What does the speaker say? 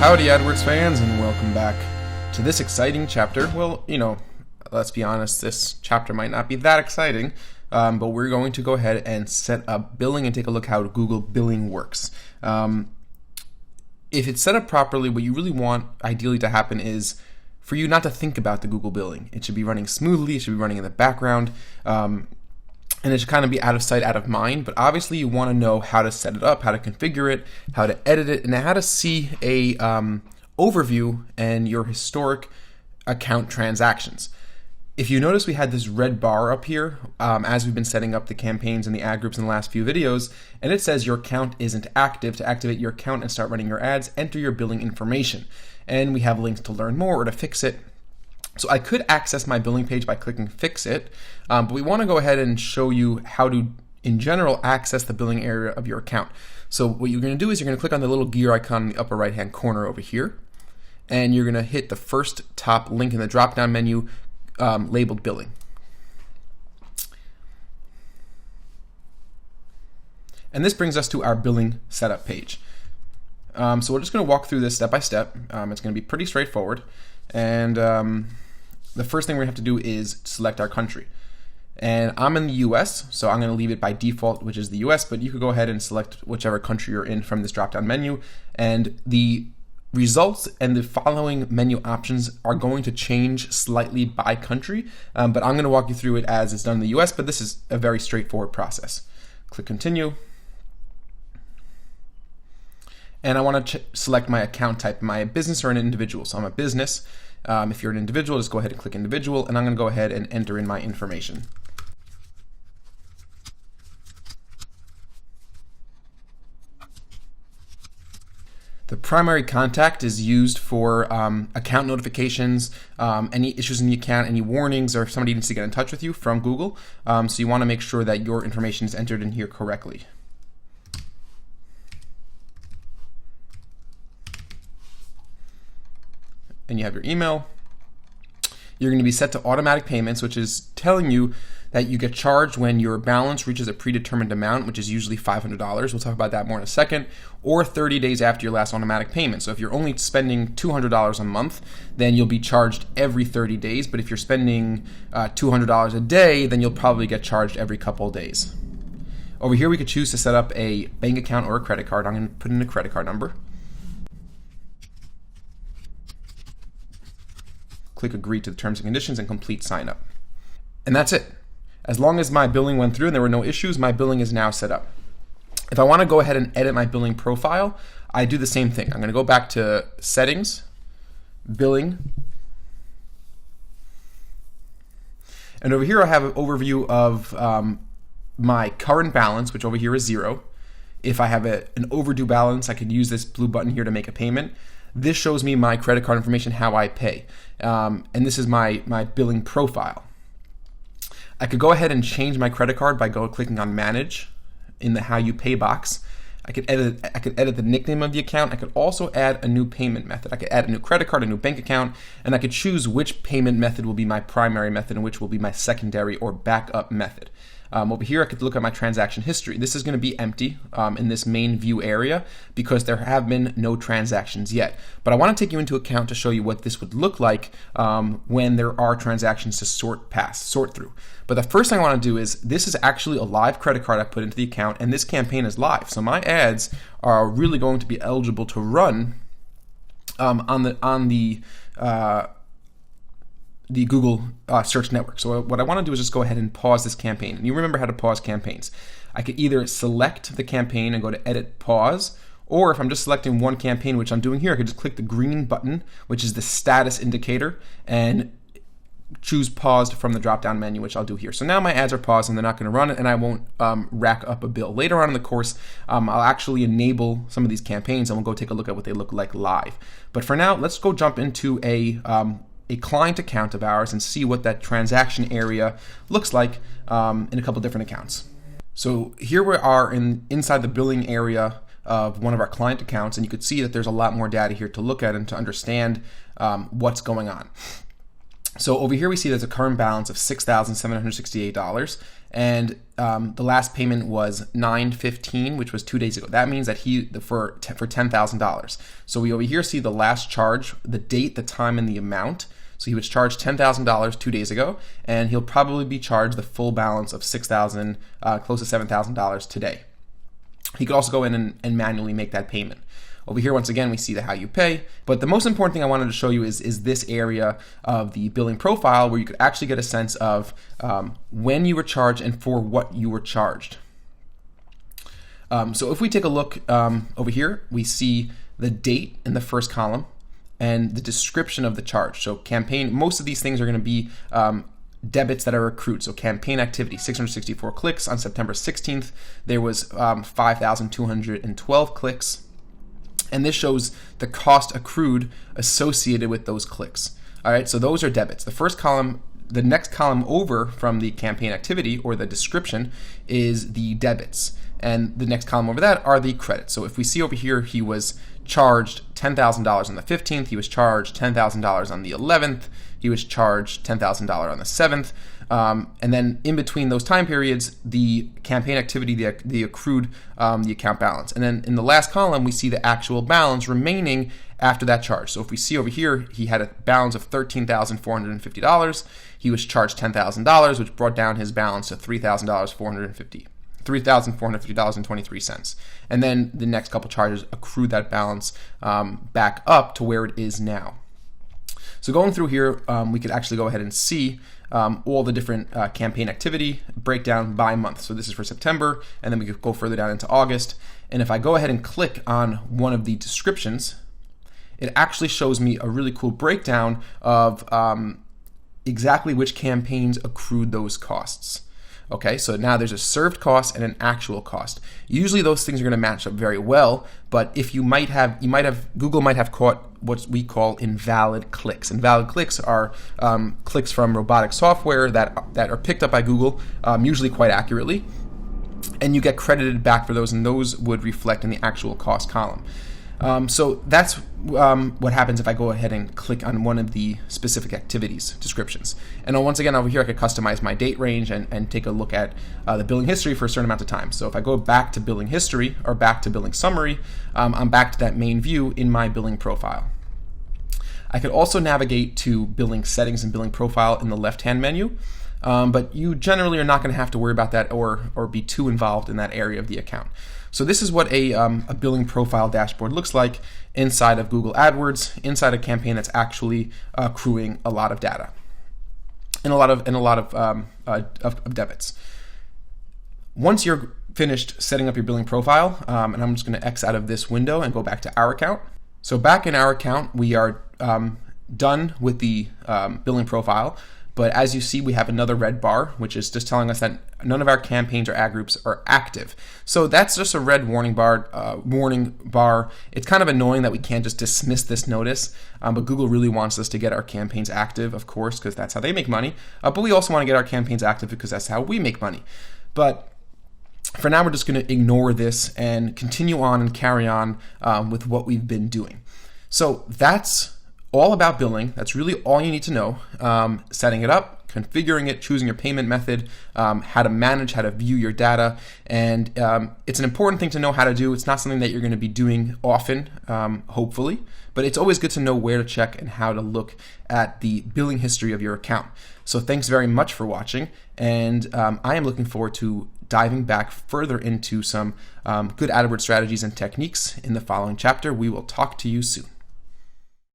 Howdy AdWords fans, and welcome back to this exciting chapter. Well, let's be honest, this chapter might not be that exciting, but we're going to go ahead and set up billing and take a look how Google billing works. If it's set up properly, what you really want ideally to happen is for you not to think about the Google billing. It should be running smoothly, it should be running in the background, and it should kind of be out of sight, out of mind. But obviously you want to know how to set it up, how to configure it, how to edit it, and how to see a overview and your historic account transactions. If you notice, we had this red bar up here as we've been setting up the campaigns and the ad groups in the last few videos, and it says your account isn't active. To activate your account and start running your ads, enter your billing information. And we have links to learn more or to fix it. So I could access my billing page by clicking fix it, but we want to go ahead and show you how to, in general, access the billing area of your account. So what you're going to do is you're going to click on the little gear icon in the upper right hand corner over here, and you're going to hit the first top link in the drop down menu labeled billing. And this brings us to our billing setup page. So we're just going to walk through this step by step. It's going to be pretty straightforward. And the first thing we have to do is select our country. And I'm in the US, so I'm going to leave it by default, which is the US, but you could go ahead and select whichever country you're in from this drop-down menu. And the results and the following menu options are going to change slightly by country, but I'm going to walk you through it as it's done in the US, but this is a very straightforward process. Click continue. And I want to select my account type. Am I a business or an individual? So I'm a business. If you're an individual, just go ahead and click individual, and I'm going to go ahead and enter in my information. The primary contact is used for account notifications, any issues in the account, any warnings, or if somebody needs to get in touch with you from Google. So you want to make sure that your information is entered in here correctly. And you have your email. You're going to be set to automatic payments, which is telling you that you get charged when your balance reaches a predetermined amount, which is usually $500. We'll talk about that more in a second, or 30 days after your last automatic payment. So if you're only spending $200 a month, then you'll be charged every 30 days. But if you're spending $200 a day, then you'll probably get charged every couple of days. Over here, we could choose to set up a bank account or a credit card. I'm going to put in a credit card number. Click agree to the terms and conditions and complete sign up. And that's it. As long as my billing went through and there were no issues, my billing is now set up. If I want to go ahead and edit my billing profile, I do the same thing. I'm going to go back to settings, billing, and over here I have an overview of my current balance, which over here is 0. If I have an overdue balance, I could use this blue button here to make a payment. This shows me my credit card information, how I pay. And this is my billing profile. I could go ahead and change my credit card by clicking on Manage in the How You Pay box. I could edit the nickname of the account. I could also add a new payment method. I could add a new credit card, a new bank account, and I could choose which payment method will be my primary method and which will be my secondary or backup method. Over here, I could look at my transaction history. This is going to be empty in this main view area because there have been no transactions yet. But I want to take you into account to show you what this would look like when there are transactions to sort through. But the first thing I want to do is, this is actually a live credit card I put into the account, and this campaign is live. So my ads are really going to be eligible to run on the Google search network. So what I want to do is just go ahead and pause this campaign. And you remember how to pause campaigns. I could either select the campaign and go to edit pause, or if I'm just selecting one campaign, which I'm doing here, I could just click the green button, which is the status indicator, and choose paused from the drop down menu, which I'll do here. So now my ads are paused and they're not going to run, and I won't rack up a bill. Later on in the course, I'll actually enable some of these campaigns and we'll go take a look at what they look like live. But for now, let's go jump into a client account of ours and see what that transaction area looks like in a couple different accounts. So here we are inside the billing area of one of our client accounts, and you could see that there's a lot more data here to look at and to understand what's going on. So over here we see there's a current balance of $6,768, and the last payment was 9/15, which was 2 days ago. That means that for $10,000. So we over here see the last charge, the date, the time, and the amount. So he was charged $10,000 2 days ago, and he'll probably be charged the full balance of $6,000, close to $7,000 today. He could also go in and manually make that payment. Over here, once again, we see the how you pay. But the most important thing I wanted to show you is this area of the billing profile, where you could actually get a sense of when you were charged and for what you were charged. So if we take a look over here, we see the date in the first column and the description of the charge. So campaign, most of these things are going to be debits that are accrued. So campaign activity, 664 clicks on September 16th. There was 5,212 clicks. And this shows the cost accrued associated with those clicks. All right, so those are debits. The first column, the next column over from the campaign activity or the description is the debits. And the next column over that are the credits. So if we see over here, he was charged $10,000 on the 15th, he was charged $10,000 on the 11th, he was charged $10,000 on the 7th, and then in between those time periods, the campaign activity, the accrued, the account balance. And then in the last column, we see the actual balance remaining after that charge. So if we see over here, he had a balance of $13,450. He was charged $10,000, which brought down his balance to $3,450.23. And then the next couple charges accrue that balance back up to where it is now. So going through here, we could actually go ahead and see all the different campaign activity breakdown by month. So this is for September, and then we could go further down into August. And if I go ahead and click on one of the descriptions, it actually shows me a really cool breakdown of exactly which campaigns accrued those costs. Okay, so now there's a served cost and an actual cost. Usually those things are going to match up very well, but if Google might have caught what we call invalid clicks. Invalid clicks are clicks from robotic software that are picked up by Google, usually quite accurately, and you get credited back for those, and those would reflect in the actual cost column. So that's what happens if I go ahead and click on one of the specific activities descriptions. And once again, over here, I could customize my date range and take a look at the billing history for a certain amount of time. So if I go back to billing history or back to billing summary, I'm back to that main view in my billing profile. I could also navigate to billing settings and billing profile in the left-hand menu. But you generally are not going to have to worry about that or be too involved in that area of the account. So this is what a billing profile dashboard looks like inside of Google AdWords, inside a campaign that's actually accruing a lot of data and a lot of debits. Once you're finished setting up your billing profile, and I'm just going to X out of this window and go back to our account. So back in our account, we are done with the billing profile. But as you see, we have another red bar, which is just telling us that none of our campaigns or ad groups are active. So that's just a red warning bar. It's kind of annoying that we can't just dismiss this notice, but Google really wants us to get our campaigns active, of course, because that's how they make money. But we also want to get our campaigns active because that's how we make money. But for now, we're just going to ignore this and continue on and carry on with what we've been doing. So that's all about billing. That's really all you need to know. Setting it up, configuring it, choosing your payment method, how to manage, how to view your data. And it's an important thing to know how to do. It's not something that you're going to be doing often, hopefully, but it's always good to know where to check and how to look at the billing history of your account. So thanks very much for watching. And I am looking forward to diving back further into some good AdWords strategies and techniques in the following chapter. We will talk to you soon.